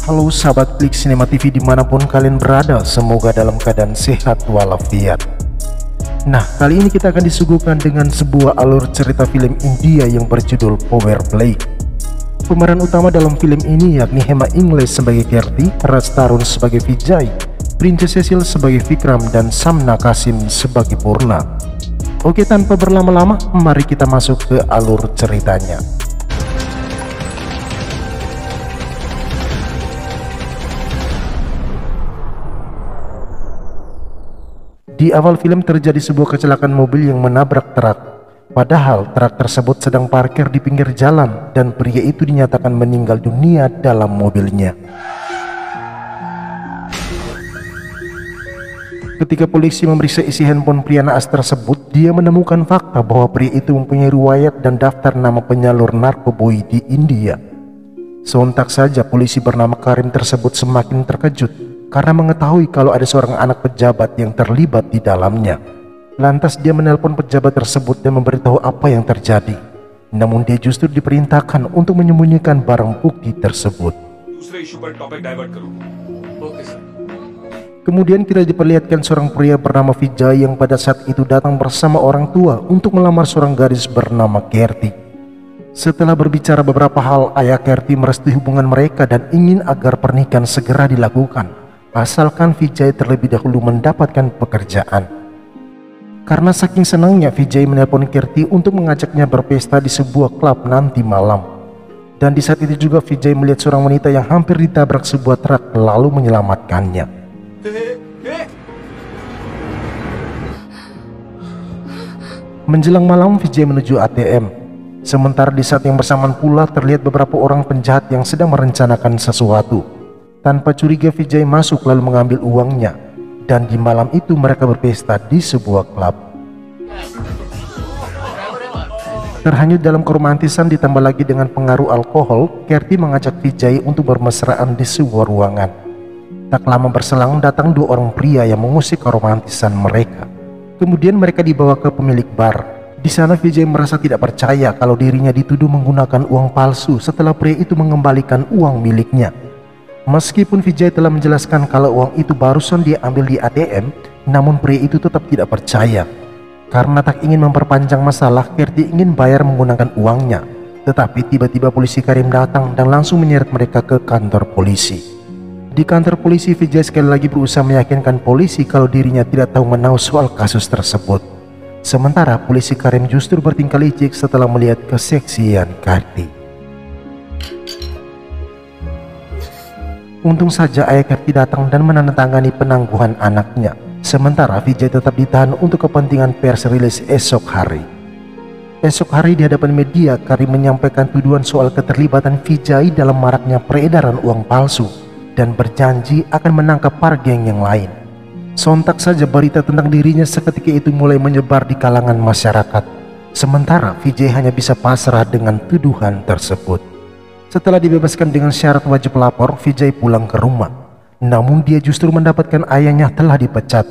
Halo sahabat Klik Cinema TV dimanapun kalian berada, semoga dalam keadaan sehat walafiat. Nah, kali ini kita akan disuguhkan dengan sebuah alur cerita film India yang berjudul Power Play. Pemeran utama dalam film ini yakni Hema English sebagai Kerti, Raj Tarun sebagai Vijay, Princess Cecil sebagai Vikram, dan Samna Kasim sebagai Purna. Oke, tanpa berlama-lama, mari kita masuk ke alur ceritanya. Di awal film terjadi sebuah kecelakaan mobil yang menabrak truk. Padahal truk tersebut sedang parkir di pinggir jalan dan pria itu dinyatakan meninggal dunia dalam mobilnya. Ketika polisi memeriksa isi handphone pria naas tersebut, dia menemukan fakta bahwa pria itu mempunyai riwayat dan daftar nama penyalur narkoboy di India. Sontak saja polisi bernama Karim tersebut semakin terkejut karena mengetahui kalau ada seorang anak pejabat yang terlibat di dalamnya. Lantas dia menelpon pejabat tersebut dan memberitahu apa yang terjadi. Namun dia justru diperintahkan untuk menyembunyikan barang bukti tersebut. Kemudian kita diperlihatkan seorang pria bernama Vijay yang pada saat itu datang bersama orang tua untuk melamar seorang gadis bernama Kerti. Setelah berbicara beberapa hal, ayah Kerti merestui hubungan mereka dan ingin agar pernikahan segera dilakukan, asalkan Vijay terlebih dahulu mendapatkan pekerjaan. Karena saking senangnya, Vijay menelpon Kerti untuk mengajaknya berpesta di sebuah klub nanti malam. Dan di saat itu juga Vijay melihat seorang wanita yang hampir ditabrak sebuah truk lalu menyelamatkannya. Menjelang malam, Vijay menuju ATM. Sementara di saat yang bersamaan pula terlihat beberapa orang penjahat yang sedang merencanakan sesuatu. Tanpa curiga, Vijay masuk lalu mengambil uangnya. Dan di malam itu mereka berpesta di sebuah klub. Terhanyut dalam keromantisan ditambah lagi dengan pengaruh alkohol, Kerti mengajak Vijay untuk bermesraan di sebuah ruangan. Tak lama berselang datang dua orang pria yang mengusik keromantisan mereka. Kemudian mereka dibawa ke pemilik bar. Di sana Vijay merasa tidak percaya kalau dirinya dituduh menggunakan uang palsu setelah pria itu mengembalikan uang miliknya. Meskipun Vijay telah menjelaskan kalau uang itu barusan dia ambil di ATM, namun pria itu tetap tidak percaya. Karena tak ingin memperpanjang masalah, Kerti ingin bayar menggunakan uangnya. Tetapi tiba-tiba polisi Karim datang dan langsung menyeret mereka ke kantor polisi. Di kantor polisi, Vijay sekali lagi berusaha meyakinkan polisi kalau dirinya tidak tahu menahu soal kasus tersebut. Sementara polisi Karim justru bertingkah licik setelah melihat keseksian Kerti. Untung saja ayah Kerti datang dan menandatangani penangguhan anaknya. Sementara Vijay tetap ditahan untuk kepentingan pers rilis esok hari. Esok hari di hadapan media, Karim menyampaikan tuduhan soal keterlibatan Vijay dalam maraknya peredaran uang palsu dan berjanji akan menangkap para geng yang lain. Sontak saja berita tentang dirinya seketika itu mulai menyebar di kalangan masyarakat. Sementara Vijay hanya bisa pasrah dengan tuduhan tersebut. Setelah dibebaskan dengan syarat wajib lapor, Vijay pulang ke rumah. Namun dia justru mendapatkan ayahnya telah dipecat.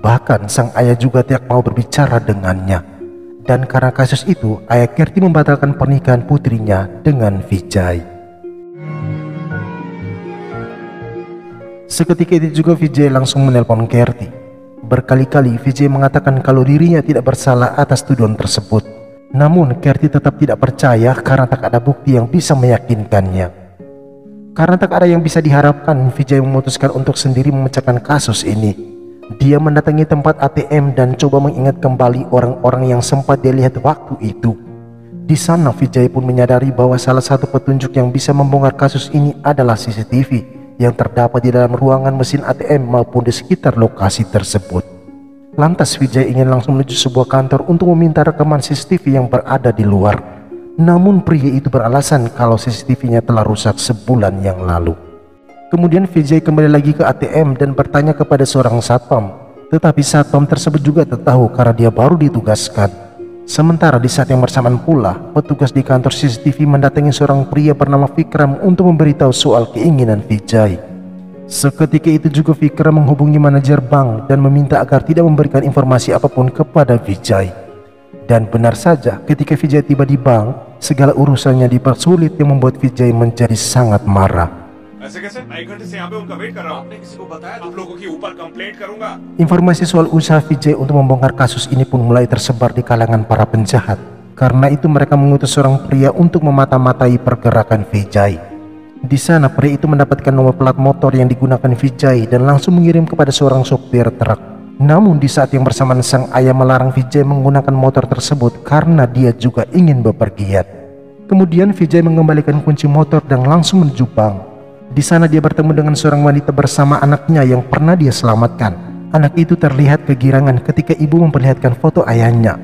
Bahkan sang ayah juga tidak mau berbicara dengannya. Dan karena kasus itu, ayah Kerti membatalkan pernikahan putrinya dengan Vijay. Seketika itu juga Vijay langsung menelpon Kerti. Berkali-kali Vijay mengatakan kalau dirinya tidak bersalah atas tuduhan tersebut. Namun Kerti tetap tidak percaya karena tak ada bukti yang bisa meyakinkannya. Karena tak ada yang bisa diharapkan, Vijay memutuskan untuk sendiri memecahkan kasus ini. Dia mendatangi tempat ATM dan coba mengingat kembali orang-orang yang sempat dia lihat waktu itu. Di sana Vijay pun menyadari bahwa salah satu petunjuk yang bisa membongkar kasus ini adalah CCTV yang terdapat di dalam ruangan mesin ATM maupun di sekitar lokasi tersebut. Lantas Vijay ingin langsung menuju sebuah kantor untuk meminta rekaman CCTV yang berada di luar. Namun pria itu beralasan kalau CCTV-nya telah rusak sebulan yang lalu. Kemudian Vijay kembali lagi ke ATM dan bertanya kepada seorang satpam. Tetapi satpam tersebut juga tak tahu karena dia baru ditugaskan. Sementara di saat yang bersamaan pula, petugas di kantor CCTV mendatangi seorang pria bernama Vikram untuk memberitahu soal keinginan Vijay. Seketika itu juga Vikram menghubungi manajer bank dan meminta agar tidak memberikan informasi apapun kepada Vijay. Dan benar saja, ketika Vijay tiba di bank, segala urusannya dipersulit yang membuat Vijay menjadi sangat marah. ऐसे कैसे? मैं 1 घंटे से यहाँ पे उनका वेट कर रहा हूँ। आपने किसी को बताया? आप लोगों के ऊपर कंप्लेंट करूंगा। Informasi soal usaha Vijay untuk membongkar kasus ini pun mulai tersebar di kalangan para penjahat. Karena itu mereka mengutus seorang pria untuk memata-matai pergerakan Vijay. Di sana pria itu mendapatkan nomor plat motor yang digunakan Vijay dan langsung mengirim kepada seorang sopir truk. Namun di saat yang bersamaan sang ayah melarang Vijay menggunakan motor tersebut karena dia juga ingin bepergian. Kemudian Vijay mengembalikan kunci motor dan langsung menuju bank. Di sana dia bertemu dengan seorang wanita bersama anaknya yang pernah dia selamatkan. Anak itu terlihat kegirangan ketika ibu memperlihatkan foto ayahnya.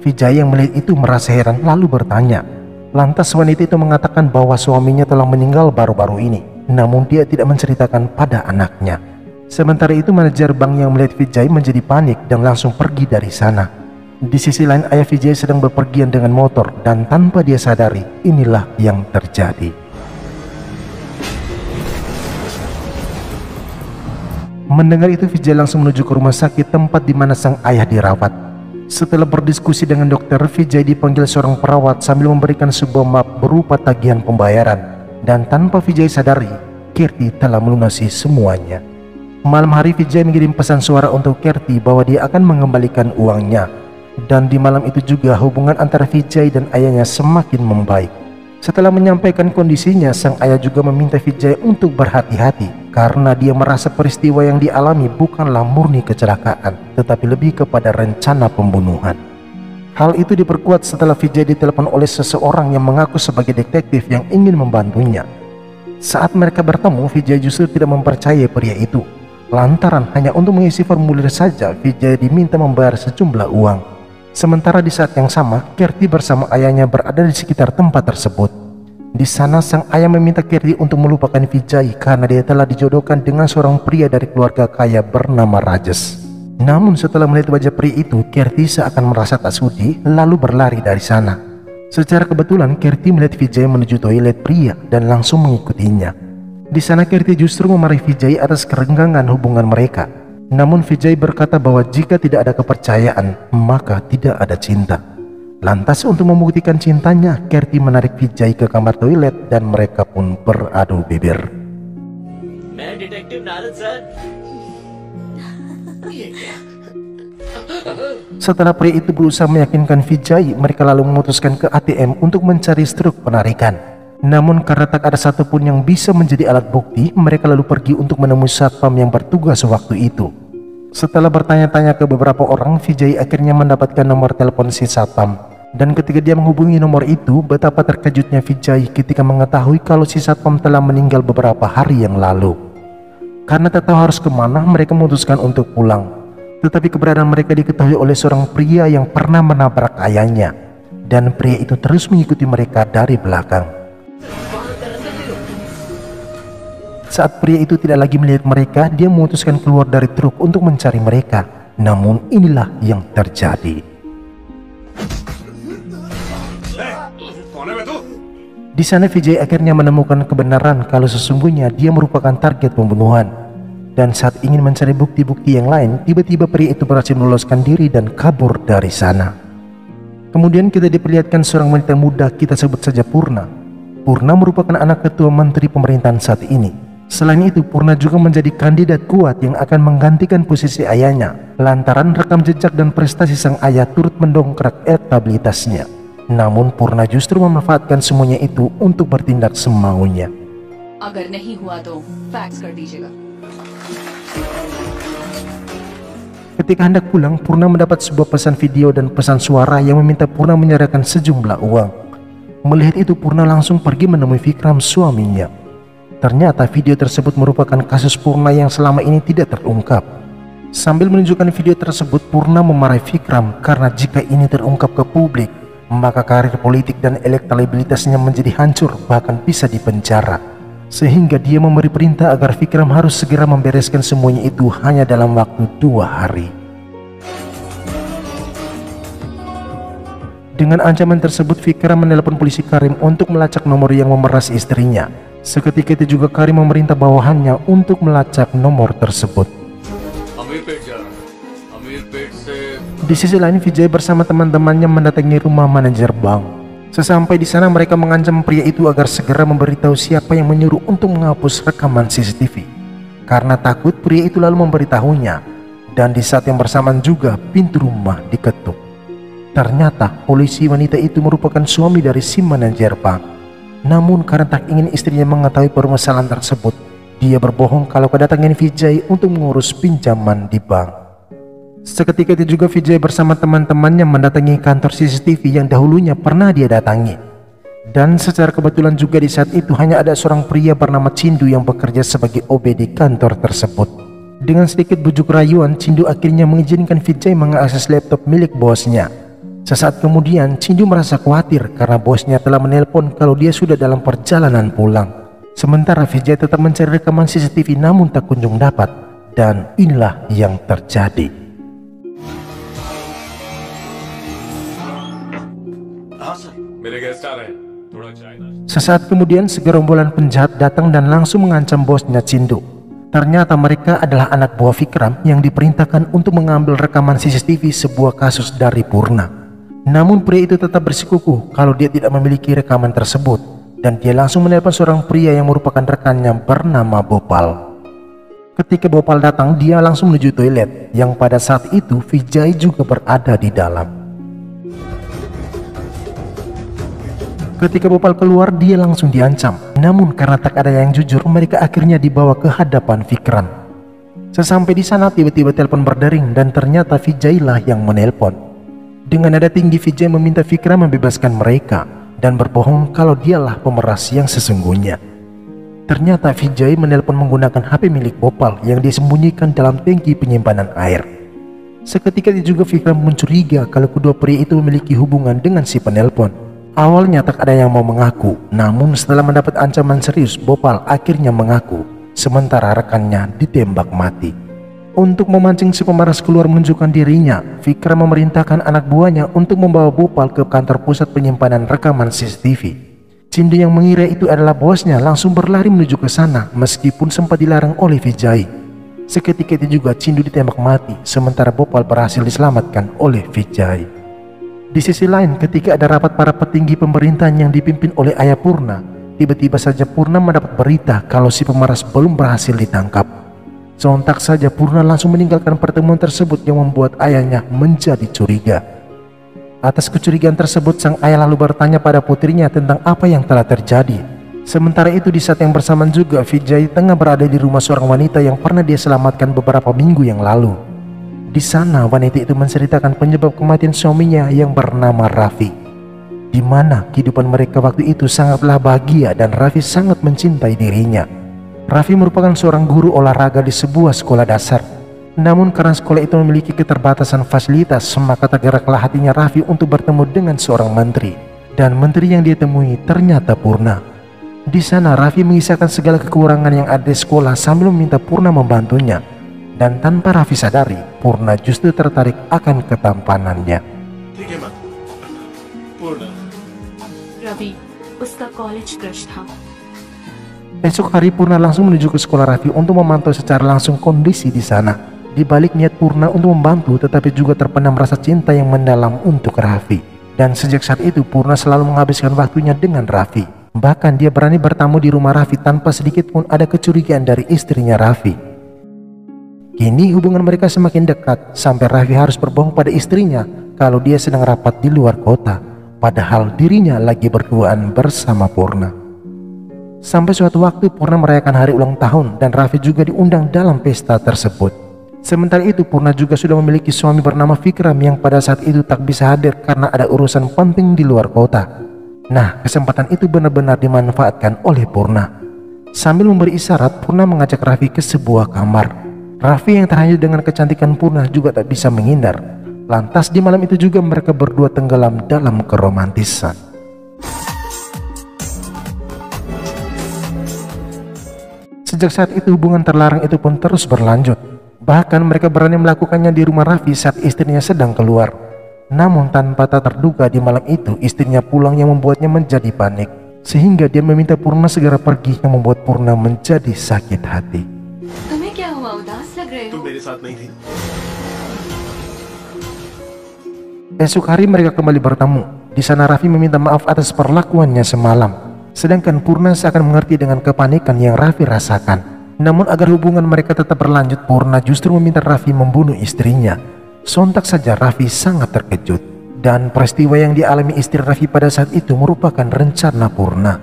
Vijay yang melihat itu merasa heran lalu bertanya. Lantas wanita itu mengatakan bahwa suaminya telah meninggal baru-baru ini, namun dia tidak menceritakan pada anaknya. Sementara itu manajer bank yang melihat Vijay menjadi panik dan langsung pergi dari sana. Di sisi lain ayah Vijay sedang bepergian dengan motor dan tanpa dia sadari inilah yang terjadi. Mendengar itu Vijay langsung menuju ke rumah sakit tempat di mana sang ayah dirawat. Setelah berdiskusi dengan dokter, Vijay dipanggil seorang perawat sambil memberikan sebuah map berupa tagihan pembayaran. Dan tanpa Vijay sadari, Kirti telah melunasi semuanya. Malam hari Vijay mengirim pesan suara untuk Kirti bahwa dia akan mengembalikan uangnya. Dan di malam itu juga hubungan antara Vijay dan ayahnya semakin membaik. Setelah menyampaikan kondisinya, sang ayah juga meminta Vijay untuk berhati-hati karena dia merasa peristiwa yang dialami bukanlah murni kecelakaan, tetapi lebih kepada rencana pembunuhan. Hal itu diperkuat setelah Vijay ditelepon oleh seseorang yang mengaku sebagai detektif yang ingin membantunya. Saat mereka bertemu, Vijay justru tidak mempercayai pria itu. Lantaran hanya untuk mengisi formulir saja, Vijay diminta membayar sejumlah uang. Sementara di saat yang sama, Kirti bersama ayahnya berada di sekitar tempat tersebut. Di sana sang ayah meminta Kirti untuk melupakan Vijay karena dia telah dijodohkan dengan seorang pria dari keluarga kaya bernama Rajesh. Namun setelah melihat wajah pria itu, Kirti seakan merasa tak sudi lalu berlari dari sana. Secara kebetulan Kirti melihat Vijay menuju toilet pria dan langsung mengikutinya. Di sana Kirti justru memarahi Vijay atas kerenggangan hubungan mereka. Namun Vijay berkata bahwa jika tidak ada kepercayaan, maka tidak ada cinta. Lantas untuk membuktikan cintanya, Kirti menarik Vijay ke kamar toilet dan mereka pun beradu bibir. Setelah pria itu berusaha meyakinkan Vijay, mereka lalu memutuskan ke ATM untuk mencari struk penarikan. Namun karena tak ada satupun yang bisa menjadi alat bukti, mereka lalu pergi untuk menemui satpam yang bertugas waktu itu. Setelah bertanya-tanya ke beberapa orang, Vijay akhirnya mendapatkan nomor telepon si satpam. Dan ketika dia menghubungi nomor itu, betapa terkejutnya Vijay ketika mengetahui kalau si satpam telah meninggal beberapa hari yang lalu. Karena tak tahu harus kemana, mereka memutuskan untuk pulang. Tetapi keberadaan mereka diketahui oleh seorang pria yang pernah menabrak ayahnya. Dan pria itu terus mengikuti mereka dari belakang. Saat pria itu tidak lagi melihat mereka, dia memutuskan keluar dari truk untuk mencari mereka. Namun inilah yang terjadi. Di sana Vijay akhirnya menemukan kebenaran kalau sesungguhnya dia merupakan target pembunuhan. Dan saat ingin mencari bukti-bukti yang lain, tiba-tiba pria itu berhasil meloloskan diri dan kabur dari sana. Kemudian kita diperlihatkan seorang wanita muda, kita sebut saja Purna. Purna merupakan anak ketua menteri pemerintahan saat ini. Selain itu, Purna juga menjadi kandidat kuat yang akan menggantikan posisi ayahnya, lantaran rekam jejak dan prestasi sang ayah turut mendongkrak elektabilitasnya. Namun Purna justru memanfaatkan semuanya itu untuk bertindak semaunya. Agar nahi hua to fax kar dijiyega. Ketika hendak pulang, Purna mendapat sebuah pesan video dan pesan suara yang meminta Purna menyerahkan sejumlah uang. Melihat itu, Purna langsung pergi menemui Vikram, suaminya. Ternyata video tersebut merupakan kasus Purna yang selama ini tidak terungkap. Sambil menunjukkan video tersebut, Purna memarahi Vikram karena jika ini terungkap ke publik, maka karir politik dan elektabilitasnya menjadi hancur, bahkan bisa dipenjara. Sehingga dia memberi perintah agar Vikram harus segera membereskan semuanya itu hanya dalam waktu 2 hari. Dengan ancaman tersebut, Vikram menelpon polisi Karim untuk melacak nomor yang memeras istrinya. Seketika itu juga Karim memerintah bawahannya untuk melacak nomor tersebut. Di sisi lain, Vijay bersama teman-temannya mendatangi rumah manajer bank. Sesampai di sana mereka mengancam pria itu agar segera memberitahu siapa yang menyuruh untuk menghapus rekaman CCTV. Karena takut, pria itu lalu memberitahunya. Dan di saat yang bersamaan juga pintu rumah diketuk. Ternyata polisi wanita itu merupakan suami dari si manajer bank. Namun karena tak ingin istrinya mengetahui permasalahan tersebut, dia berbohong kalau kedatangan Vijay untuk mengurus pinjaman di bank. Seketika itu juga Vijay bersama teman-temannya mendatangi kantor CCTV yang dahulunya pernah dia datangi. Dan secara kebetulan juga di saat itu hanya ada seorang pria bernama Cindu yang bekerja sebagai OB di kantor tersebut. Dengan sedikit bujuk rayuan, Cindu akhirnya mengizinkan Vijay mengakses laptop milik bosnya. Sesaat kemudian, Cindu merasa khawatir karena bosnya telah menelpon kalau dia sudah dalam perjalanan pulang. Sementara Vijay tetap mencari rekaman CCTV namun tak kunjung dapat. Dan inilah yang terjadi. मेरे गेस्ट आ रहे हैं थोड़ा चाय नाश्ता Sesaat kemudian segerombolan penjahat datang dan langsung mengancam bosnya Cindu. Ternyata mereka adalah anak buah Vikram yang diperintahkan untuk mengambil rekaman CCTV sebuah kasus dari Purna. Namun pria itu tetap bersikukuh kalau dia tidak memiliki rekaman tersebut, dan dia langsung menelpon seorang pria yang merupakan rekannya bernama Bopal. Ketika Bopal datang, dia langsung menuju toilet yang pada saat itu Vijay juga berada di dalam. Ketika Bopal keluar, dia langsung diancam. Namun karena tak ada yang jujur, mereka akhirnya dibawa ke hadapan Vikram. Sesampai di sana tiba-tiba telepon berdering dan ternyata Vijay lah yang menelpon. Dengan nada tinggi Vijay meminta Vikram membebaskan mereka dan berbohong kalau dialah pemeras yang sesungguhnya. Ternyata Vijay menelpon menggunakan HP milik Bopal yang disembunyikan dalam tangki penyimpanan air. Seketika itu juga Vikram mencuriga kalau kedua pria itu memiliki hubungan dengan si penelpon. Awalnya tak ada yang mau mengaku, namun setelah mendapat ancaman serius, Bopal akhirnya mengaku, sementara rekannya ditembak mati. Untuk memancing si pemaras keluar menunjukkan dirinya, Vikram memerintahkan anak buahnya untuk membawa Bopal ke kantor pusat penyimpanan rekaman CCTV. Cindu yang mengira itu adalah bosnya langsung berlari menuju ke sana meskipun sempat dilarang oleh Vijay. Seketika itu juga Cindu ditembak mati, sementara Bopal berhasil diselamatkan oleh Vijay. Di sisi lain, ketika ada rapat para petinggi pemerintahan yang dipimpin oleh ayah Purna, tiba-tiba saja Purna mendapat berita kalau si pemaras belum berhasil ditangkap. Sontak saja Purna langsung meninggalkan pertemuan tersebut yang membuat ayahnya menjadi curiga. Atas kecurigaan tersebut, sang ayah lalu bertanya pada putrinya tentang apa yang telah terjadi. Sementara itu di saat yang bersamaan juga Vijay tengah berada di rumah seorang wanita yang pernah dia selamatkan beberapa minggu yang lalu. Di sana wanita itu menceritakan penyebab kematian suaminya yang bernama Raffi, di mana kehidupan mereka waktu itu sangatlah bahagia dan Raffi sangat mencintai dirinya. Raffi merupakan seorang guru olahraga di sebuah sekolah dasar. Namun karena sekolah itu memiliki keterbatasan fasilitas, maka tergeraklah hatinya Raffi untuk bertemu dengan seorang menteri. Dan menteri yang dia temui ternyata Purna. Di sana Raffi mengisahkan segala kekurangan yang ada di sekolah sambil meminta Purna membantunya. Dan tanpa Raffi sadari, Purna justru tertarik akan ketampanannya. ठीक है माँ पूर्ण रवि उसका college crush था। Esok hari Purna langsung menuju ke sekolah Raffi untuk memantau secara langsung kondisi di sana. Di balik niat Purna untuk membantu, tetapi juga terpendam rasa cinta yang mendalam untuk Raffi. Dan sejak saat itu Purna selalu menghabiskan waktunya dengan Raffi. Bahkan dia berani bertamu di rumah Raffi tanpa sedikit pun ada kecurigaan dari istrinya Raffi. Kini hubungan mereka semakin dekat sampai Raffi harus berbohong pada istrinya kalau dia sedang rapat di luar kota, padahal dirinya lagi berduaan bersama Purna. Sampai suatu waktu Purna merayakan hari ulang tahun dan Raffi juga diundang dalam pesta tersebut. Sementara itu Purna juga sudah memiliki suami bernama Vikram yang pada saat itu tak bisa hadir karena ada urusan penting di luar kota. Nah, kesempatan itu benar-benar dimanfaatkan oleh Purna. Sambil memberi isyarat, Purna mengajak Raffi ke sebuah kamar. Raffi yang terhanyut dengan kecantikan Purna juga tak bisa menghindar. Lantas di malam itu juga mereka berdua tenggelam dalam keromantisan. Sejak saat itu hubungan terlarang itu pun terus berlanjut. Bahkan mereka berani melakukannya di rumah Raffi saat istrinya sedang keluar. Namun tanpa tak terduga di malam itu istrinya pulang yang membuatnya menjadi panik. Sehingga dia meminta Purna segera pergi yang membuat Purna menjadi sakit hati. तुम्हें क्या हुआ उदास लग रहे तुम हो? मेरे साथ नहीं थी Esok hari mereka kembali bertemu. Di sana Raffi meminta maaf atas perlakuannya semalam. Sedangkan Purna seakan mengerti dengan kepanikan yang Raffi rasakan. Namun agar hubungan mereka tetap berlanjut, Purna justru meminta Raffi membunuh istrinya. Sontak saja Raffi sangat terkejut. Dan peristiwa yang dialami istri Raffi pada saat itu merupakan rencana Purna.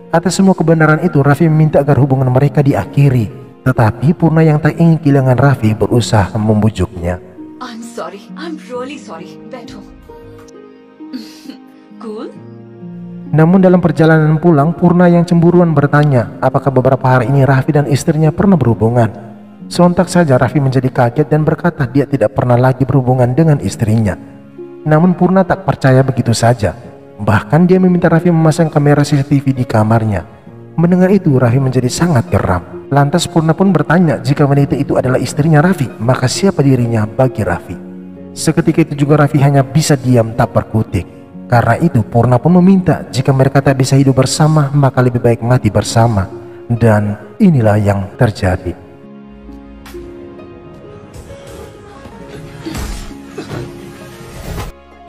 Atas semua kebenaran itu, Raffi meminta agar hubungan mereka diakhiri. Tetapi Purna yang tak ingin kehilangan Raffi berusaha membujuknya. I'm sorry. I'm really sorry. बैठो. Cool? Namun dalam perjalanan pulang, Purna yang cemburuan bertanya apakah beberapa hari ini Raffi dan istrinya pernah berhubungan. Sontak saja Raffi menjadi kaget dan berkata dia tidak pernah lagi berhubungan dengan istrinya. Namun Purna tak percaya begitu saja. Bahkan dia meminta Raffi memasang kamera CCTV di kamarnya. Mendengar itu Raffi menjadi sangat geram. Lantas Purna pun bertanya jika wanita itu adalah istrinya Raffi, maka siapa dirinya bagi Raffi. Seketika itu juga Raffi hanya bisa diam tak berkutik. Karena itu Purna pun meminta jika mereka tak bisa hidup bersama maka lebih baik mati bersama. Dan inilah yang terjadi.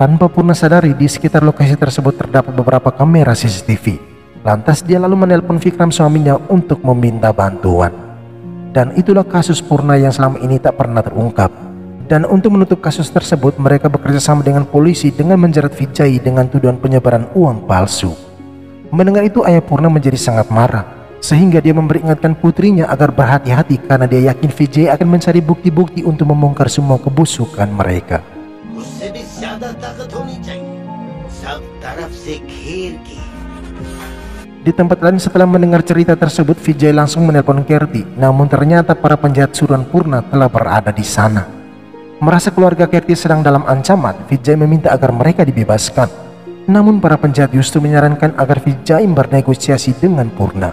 Tanpa Purna sadari, di sekitar lokasi tersebut terdapat beberapa kamera CCTV. Lantas dia lalu menelpon Vikram suaminya untuk meminta bantuan. Dan itulah kasus Purna yang selama ini tak pernah terungkap. Dan untuk menutup kasus tersebut, mereka bekerja sama dengan polisi dengan menjerat Vijay dengan tuduhan penyebaran uang palsu. Mendengar itu ayah Purna menjadi sangat marah, sehingga dia memperingatkan putrinya agar berhati-hati karena dia yakin Vijay akan mencari bukti-bukti untuk membongkar semua kebusukan mereka. Di tempat lain setelah mendengar cerita tersebut, Vijay langsung menelpon Kerti, namun ternyata para penjahat suruhan Purna telah berada di sana. Merasa keluarga Kerti sedang dalam ancaman, Vijay meminta agar mereka dibebaskan. Namun para penjahat justru menyarankan agar Vijay bernegosiasi dengan Purna.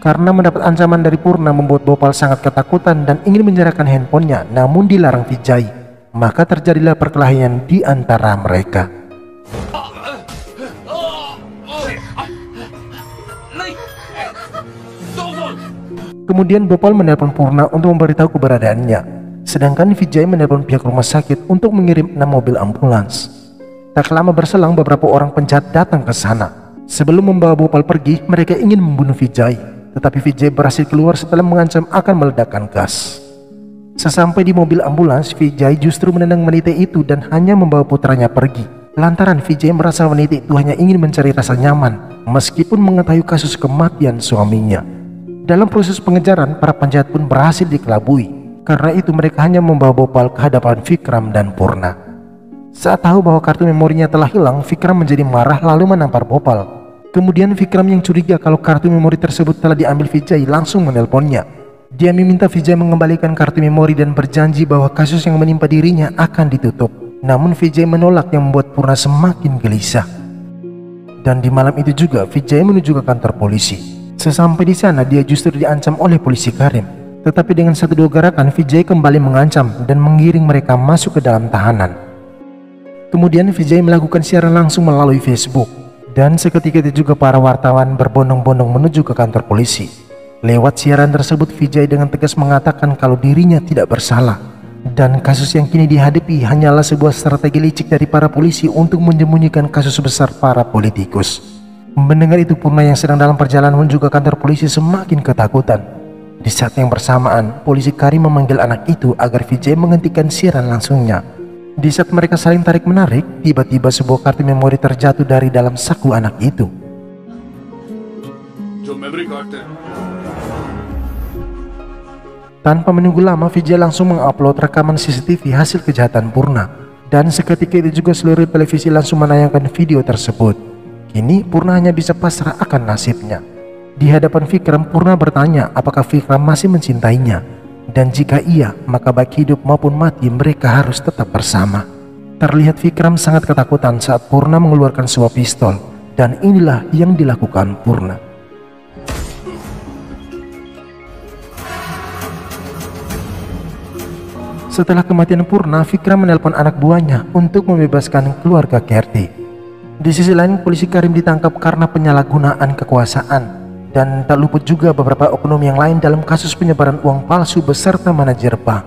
Karena mendapat ancaman dari Purna membuat Bhopal sangat ketakutan dan ingin menyerahkan handphonenya, namun dilarang Vijay. Maka terjadilah perkelahian di antara mereka. Kemudian Bhopal menelpon Purna untuk memberitahu keberadaannya. Sedangkan Vijay menelpon pihak rumah sakit untuk mengirim 6 mobil ambulans. Tak lama berselang beberapa orang penjahat datang ke sana. Sebelum membawa Bhopal pergi, mereka ingin membunuh Vijay. Tetapi Vijay berhasil keluar setelah mengancam akan meledakkan gas. Sesampai di mobil ambulans, Vijay justru menendang wanita itu dan hanya membawa putranya pergi. Lantaran Vijay merasa wanita itu hanya ingin mencari rasa nyaman, meskipun mengetahui kasus kematian suaminya. Dalam proses pengejaran, para penjahat pun berhasil dikelabui. Karena itu mereka hanya membawa Bhopal ke hadapan Vikram dan Purna. Saat tahu bahwa kartu memorinya telah hilang, Vikram menjadi marah lalu menampar Bhopal. Kemudian Vikram yang curiga kalau kartu memori tersebut telah diambil Vijay langsung menelponnya. Dia meminta Vijay mengembalikan kartu memori dan berjanji bahwa kasus yang menimpa dirinya akan ditutup. Namun Vijay menolak yang membuat Purna semakin gelisah. Dan di malam itu juga Vijay menuju ke kantor polisi. Sesampai di sana dia justru diancam oleh polisi Karim. Tetapi dengan satu dua gerakan, Vijay kembali mengancam dan menggiring mereka masuk ke dalam tahanan. Kemudian Vijay melakukan siaran langsung melalui Facebook. Dan seketika itu juga para wartawan berbondong-bondong menuju ke kantor polisi. Lewat siaran tersebut, Vijay dengan tegas mengatakan kalau dirinya tidak bersalah. Dan kasus yang kini dihadapi hanyalah sebuah strategi licik dari para polisi untuk menyembunyikan kasus besar para politikus. Mendengar itu, Purna yang sedang dalam perjalanan menuju ke kantor polisi semakin ketakutan. Di saat yang bersamaan, polisi Karim memanggil anak itu agar Vijay menghentikan siaran langsungnya. Di saat mereka saling tarik-menarik, tiba-tiba sebuah kartu memori terjatuh dari dalam saku anak itu. Tanpa menunggu lama, Vijay langsung mengupload rekaman CCTV hasil kejahatan Purna. Dan seketika itu juga seluruh televisi langsung menayangkan video tersebut. Kini Purna hanya bisa pasrah akan nasibnya. Di hadapan Vikram, Purna bertanya apakah Vikram masih mencintainya. Dan jika iya, maka baik hidup maupun mati mereka harus tetap bersama. Terlihat Vikram sangat ketakutan saat Purna mengeluarkan sebuah pistol. Dan inilah yang dilakukan Purna. Setelah kematian Purna, Vikram menelpon anak buahnya untuk membebaskan keluarga Kerti. Di sisi lain, polisi Karim ditangkap karena penyalahgunaan kekuasaan. Dan tak luput juga beberapa oknum yang lain dalam kasus penyebaran uang palsu beserta manajer bank.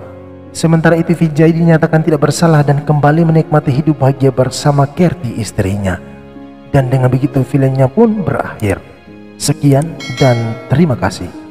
Sementara itu Vijay dinyatakan tidak bersalah dan kembali menikmati hidup bahagia bersama Kerti istrinya. Dan dengan begitu filmnya pun berakhir. Sekian dan terima kasih.